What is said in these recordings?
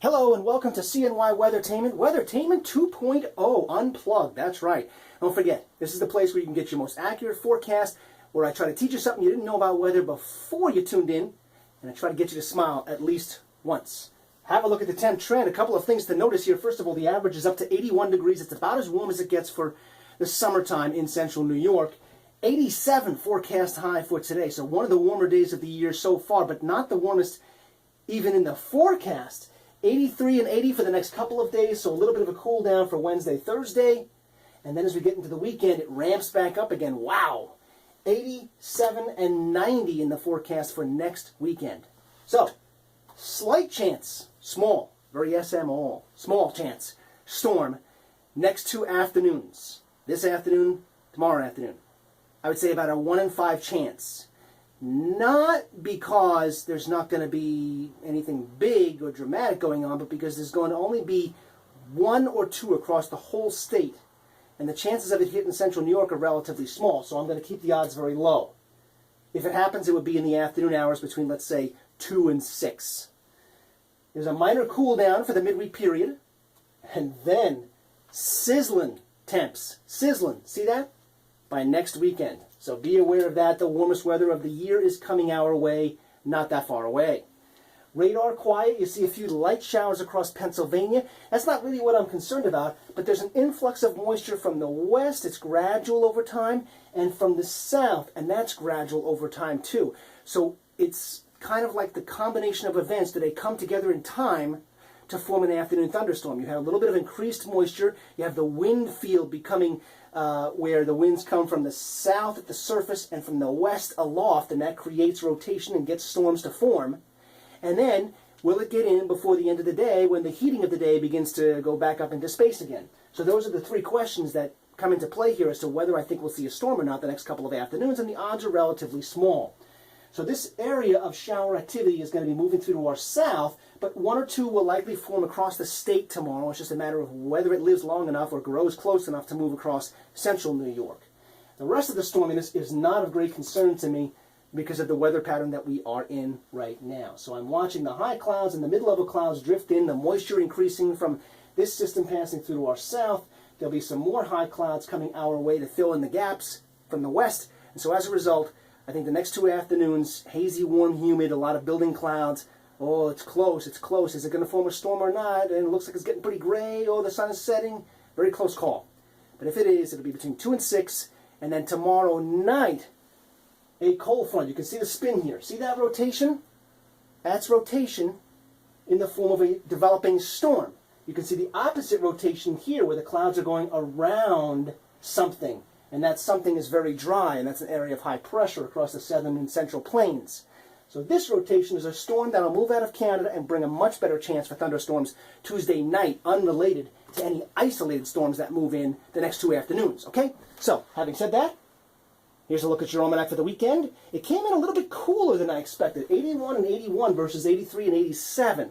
Hello and welcome to CNY Weathertainment, Weathertainment 2.0 Unplugged. That's right. Don't forget, this is the place where you can get your most accurate forecast, where I try to teach you something you didn't know about weather before you tuned in, and I try to get you to smile at least once. Have a look at the temp trend. A couple of things to notice here. First of all, the average is up to 81 degrees. It's about as warm as it gets for the summertime in central New York. 87 forecast high for today, so one of the warmer days of the year so far, but not the warmest even in the forecast. 83 and 80 for the next couple of days, so a little bit of a cool down for Wednesday, Thursday. And then as we get into the weekend, it ramps back up again. Wow! 87 and 90 in the forecast for next weekend. So, slight chance, small, very SM all, small chance, storm next 2 afternoons. This afternoon, tomorrow afternoon. I would say about a 1 in 5 chance. Not because there's not going to be anything big or dramatic going on, but because there's going to only be 1 or 2 across the whole state. And the chances of it hitting central New York are relatively small, so I'm going to keep the odds very low. If it happens, it would be in the afternoon hours between, let's say, 2 and 6. There's a minor cool down for the midweek period, and then sizzling temps. Sizzling, see that? By next weekend. So be aware of that. The warmest weather of the year is coming our way, not that far away. Radar quiet. You see a few light showers across Pennsylvania. That's not really what I'm concerned about, but there's an influx of moisture from the west. It's gradual over time, and from the south, and that's gradual over time too. So it's kind of like the combination of events that they come together in time to form an afternoon thunderstorm. You have a little bit of increased moisture. You have the wind field becoming where the winds come from the south at the surface and from the west aloft, and that creates rotation and gets storms to form. And then, will it get in before the end of the day when the heating of the day begins to go back up into space again? So those are the 3 questions that come into play here as to whether I think we'll see a storm or not the next couple of afternoons, and the odds are relatively small. So this area of shower activity is going to be moving through to our south, but 1 or 2 will likely form across the state tomorrow. It's just a matter of whether it lives long enough or grows close enough to move across central New York. The rest of the storminess is not of great concern to me because of the weather pattern that we are in right now. So I'm watching the high clouds and the mid-level clouds drift in, the moisture increasing from this system passing through to our south. There'll be some more high clouds coming our way to fill in the gaps from the west. And so as a result, I think the next 2 afternoons, hazy, warm, humid, a lot of building clouds. Oh, it's close, it's close. Is it going to form a storm or not? And it looks like it's getting pretty gray. Oh, the sun is setting. Very close call. But if it is, it'll be between 2 and 6. And then tomorrow night, a cold front. You can see the spin here. See that rotation? That's rotation in the form of a developing storm. You can see the opposite rotation here where the clouds are going around something. And that something is very dry, and that's an area of high pressure across the southern and central plains. So this rotation is a storm that will move out of Canada and bring a much better chance for thunderstorms Tuesday night, unrelated to any isolated storms that move in the next 2 afternoons. Okay? So, having said that, here's a look at your almanac for the weekend. It came in a little bit cooler than I expected. 81 and 81 versus 83 and 87.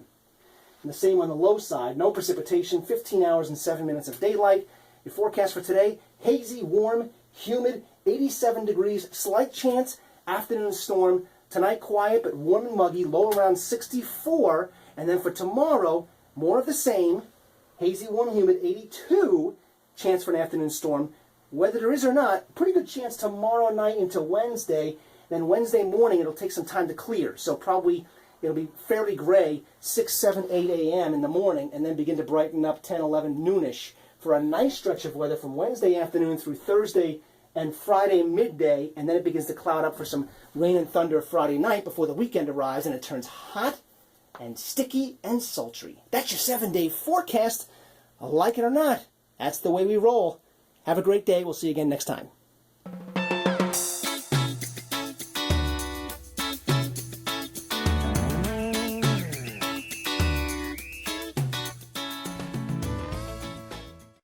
And the same on the low side. No precipitation, 15 hours and 7 minutes of daylight. Your forecast for today, hazy, warm, humid, 87 degrees, slight chance, afternoon storm. Tonight quiet but warm and muggy, low around 64. And then for tomorrow, more of the same, hazy, warm, humid, 82, chance for an afternoon storm. Whether there is or not, pretty good chance tomorrow night into Wednesday. Then Wednesday morning, it'll take some time to clear. So probably it'll be fairly gray, 6, 7, 8 a.m. in the morning, and then begin to brighten up 10, 11 noonish. For a nice stretch of weather from Wednesday afternoon through Thursday and Friday midday, and then it begins to cloud up for some rain and thunder Friday night before the weekend arrives, and it turns hot and sticky and sultry. That's your 7-day forecast. Like it or not, that's the way we roll. Have a great day. We'll see you again next time.